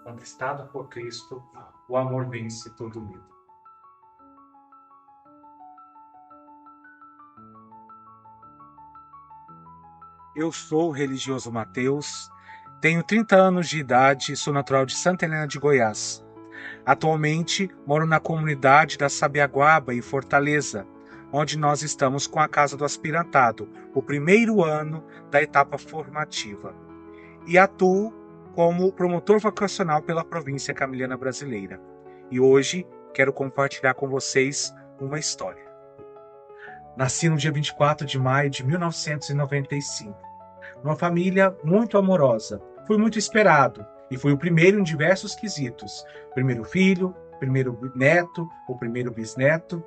Conquistado por Cristo, o amor vence todo medo. Eu sou o religioso Mateus, tenho 30 anos de idade e sou natural de Santa Helena de Goiás. Atualmente moro na comunidade da Sabiaguaba, em Fortaleza, onde nós estamos com a Casa do Aspirantado, o primeiro ano da etapa formativa. E atuo como promotor vocacional pela província camiliana brasileira. E hoje quero compartilhar com vocês uma história. Nasci no dia 24 de maio de 1995, numa família muito amorosa. Fui muito esperado e fui o primeiro em diversos quesitos. Primeiro filho, primeiro neto, o primeiro bisneto.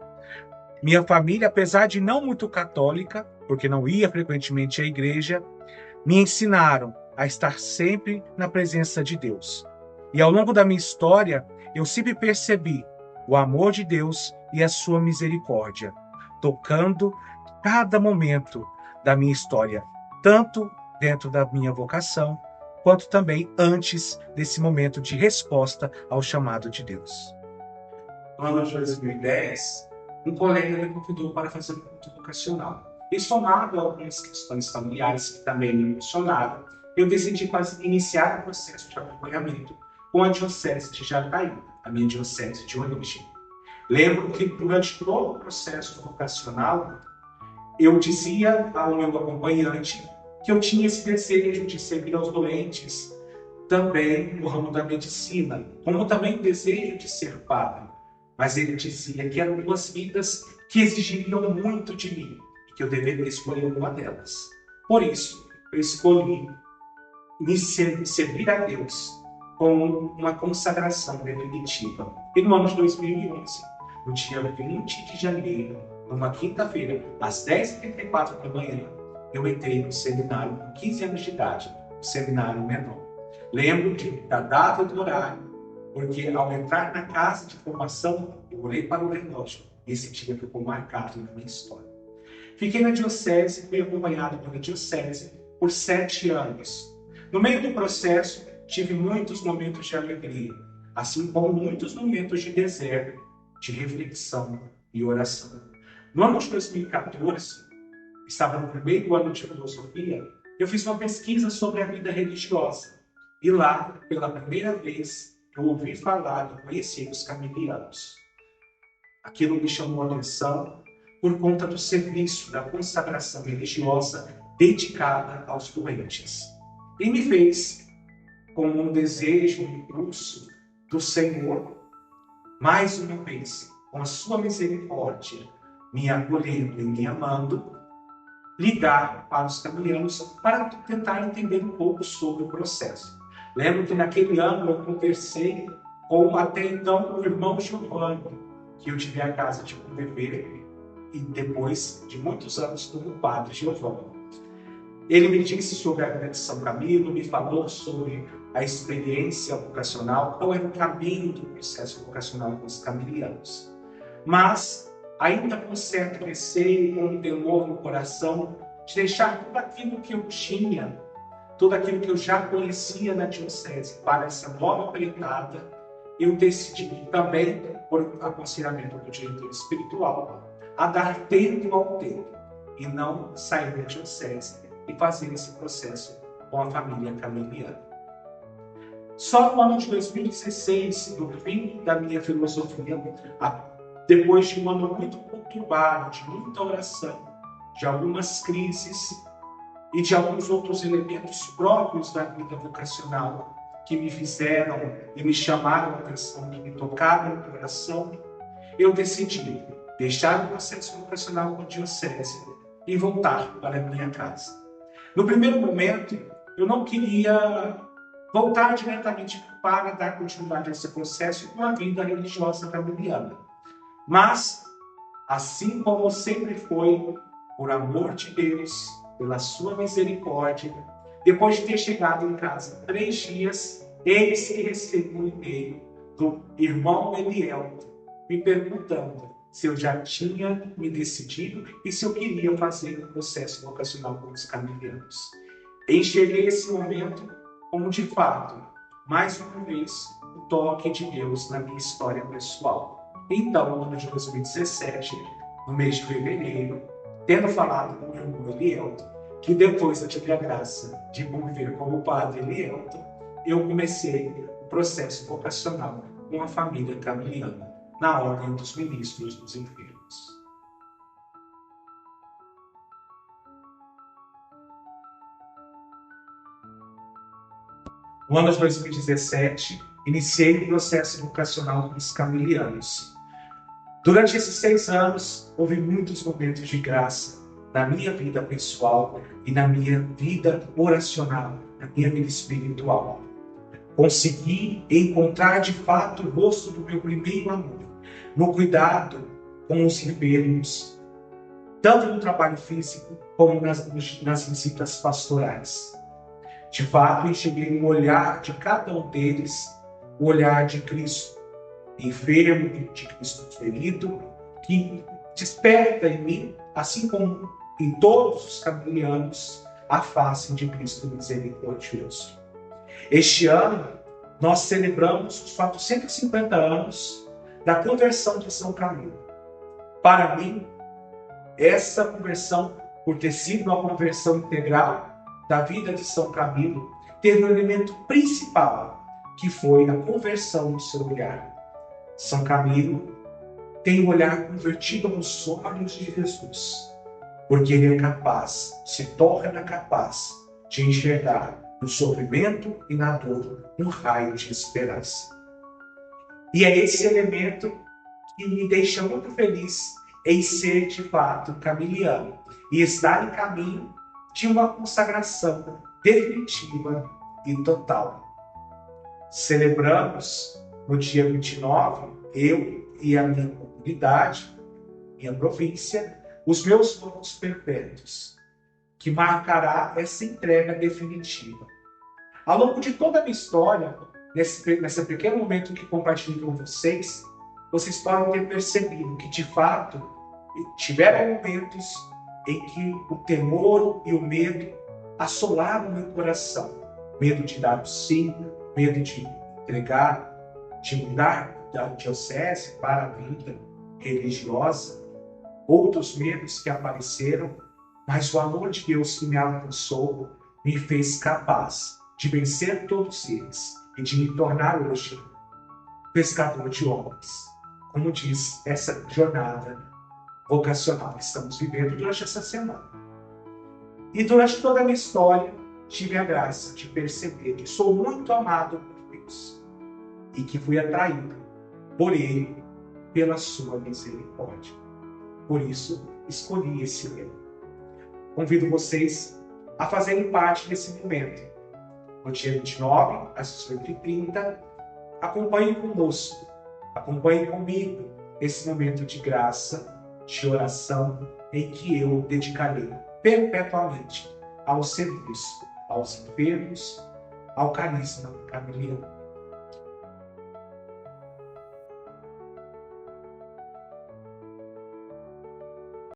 Minha família, apesar de não muito católica, porque não ia frequentemente à igreja, me ensinaram a estar sempre na presença de Deus. E ao longo da minha história, eu sempre percebi o amor de Deus e a sua misericórdia, tocando cada momento da minha história, tanto dentro da minha vocação, quanto também antes desse momento de resposta ao chamado de Deus. No ano de 2010, um colega me convidou para fazer um culto vocacional. E somado a algumas questões familiares que também me emocionaram, eu decidi iniciar o processo de acompanhamento com a Diocese de Jataí, a minha diocese de origem. Lembro que durante todo o processo vocacional, eu dizia ao meu acompanhante que eu tinha esse desejo de servir aos doentes, também no ramo da medicina, como também o desejo de ser padre. Mas ele dizia que eram duas vidas que exigiriam muito de mim e que eu deveria escolher uma delas. Por isso, eu escolhi me servir a Deus com uma consagração definitiva. E no ano de 2011, no dia 20 de janeiro, numa quinta-feira, às 10h34 da manhã, eu entrei no seminário com 15 anos de idade, o seminário menor. Lembro da data e do horário, porque ao entrar na casa de formação, eu olhei para o relógio. Esse dia ficou marcado na minha história. Fiquei na diocese, fui acompanhado pela diocese por 7 anos. No meio do processo, tive muitos momentos de alegria, assim como muitos momentos de deserto, de reflexão e oração. No ano de 2014, estava no primeiro ano de filosofia, eu fiz uma pesquisa sobre a vida religiosa. E lá, pela primeira vez, eu ouvi falar e conheci os camilianos. Aquilo me chamou a atenção por conta do serviço da consagração religiosa dedicada aos doentes. E me fez, com um desejo, um impulso do Senhor, mais uma vez, com a sua misericórdia, me acolhendo e me amando, ligar para os camilianos para tentar entender um pouco sobre o processo. Lembro que naquele ano eu conversei com até então o irmão Giovanni, que eu tive a casa de um bebê e depois de muitos anos como padre Giovanni. Ele me disse sobre a vida de São Camilo, me falou sobre a experiência vocacional, qual era o caminho do processo vocacional com os camilianos. Mas, ainda com certo receio, com um temor no coração, de deixar tudo aquilo que eu tinha, tudo aquilo que eu já conhecia na diocese para essa nova empreitada, eu decidi também, por aconselhamento do diretor espiritual, a dar tempo ao tempo e não sair da diocese e fazer esse processo com a família camiliana. Só no ano de 2016, no fim da minha filosofia, depois de um ano muito conturbado, de muita oração, de algumas crises e de alguns outros elementos próprios da vida vocacional que me fizeram e me chamaram a atenção, que me tocaram no coração, eu decidi deixar o processo vocacional com a diocese e voltar para a minha casa. No primeiro momento, eu não queria voltar diretamente para dar continuidade a esse processo com a vida religiosa camiliana. Mas, assim como sempre foi, por amor de Deus, pela sua misericórdia, depois de ter chegado em casa 3 dias, eis que recebi um e-mail do irmão Eliel, me perguntando se eu já tinha me decidido e se eu queria fazer um processo vocacional com os camilianos. Enxerguei esse momento como, de fato, mais uma vez, o toque de Deus na minha história pessoal. Então, no ano de 2017, no mês de fevereiro, tendo falado com o meu irmão Elielton, que depois eu tive a graça de conviver como padre Elielton, eu comecei o processo vocacional com a família camiliana, na Ordem dos Ministros dos Enfermos. No ano de 2017, iniciei o processo vocacional com os camilianos. Durante esses 6 anos, houve muitos momentos de graça na minha vida pessoal e na minha vida oracional, na minha vida espiritual. Consegui encontrar de fato o rosto do meu primeiro amor, no cuidado com os enfermos, tanto no trabalho físico como nas visitas pastorais. De fato, enxerguei no olhar de cada um deles o olhar de Cristo enfermo, de Cristo ferido, que desperta em mim, assim como em todos os camilianos, a face de Cristo misericordioso. Este ano, nós celebramos os 450 anos da conversão de São Camilo. Para mim, essa conversão, por ter sido uma conversão integral da vida de São Camilo, teve um elemento principal, que foi a conversão do seu olhar. São Camilo tem o olhar convertido aos olhos de Jesus, porque ele é capaz, se torna capaz de enxergar no sofrimento e na dor um raio de esperança. E é esse elemento que me deixa muito feliz em ser de fato camiliano e estar em caminho de uma consagração definitiva e total. Celebramos no dia 29, eu e a minha comunidade, minha província, os meus votos perpétuos, que marcará essa entrega definitiva. Ao longo de toda a minha história, nesse pequeno momento que compartilho com vocês podem ter percebido que, de fato, tiveram momentos em que o temor e o medo assolaram meu coração. Medo de dar o sim, medo de entregar, de mudar da diocese para a vida religiosa. Outros medos que apareceram, mas o amor de Deus que me alcançou me fez capaz de vencer todos eles e de me tornar hoje pescador de homens. Como diz essa jornada vocacional que estamos vivendo durante essa semana. E durante toda a minha história, tive a graça de perceber que sou muito amado por Deus e que fui atraído por Ele pela sua misericórdia. Por isso, escolhi esse lema. Convido vocês a fazerem parte desse momento. No dia 29, às 18h30, acompanhem conosco, acompanhem comigo esse momento de graça, de oração, em que eu dedicarei perpetuamente ao serviço, aos enfermos, ao carisma camiliano.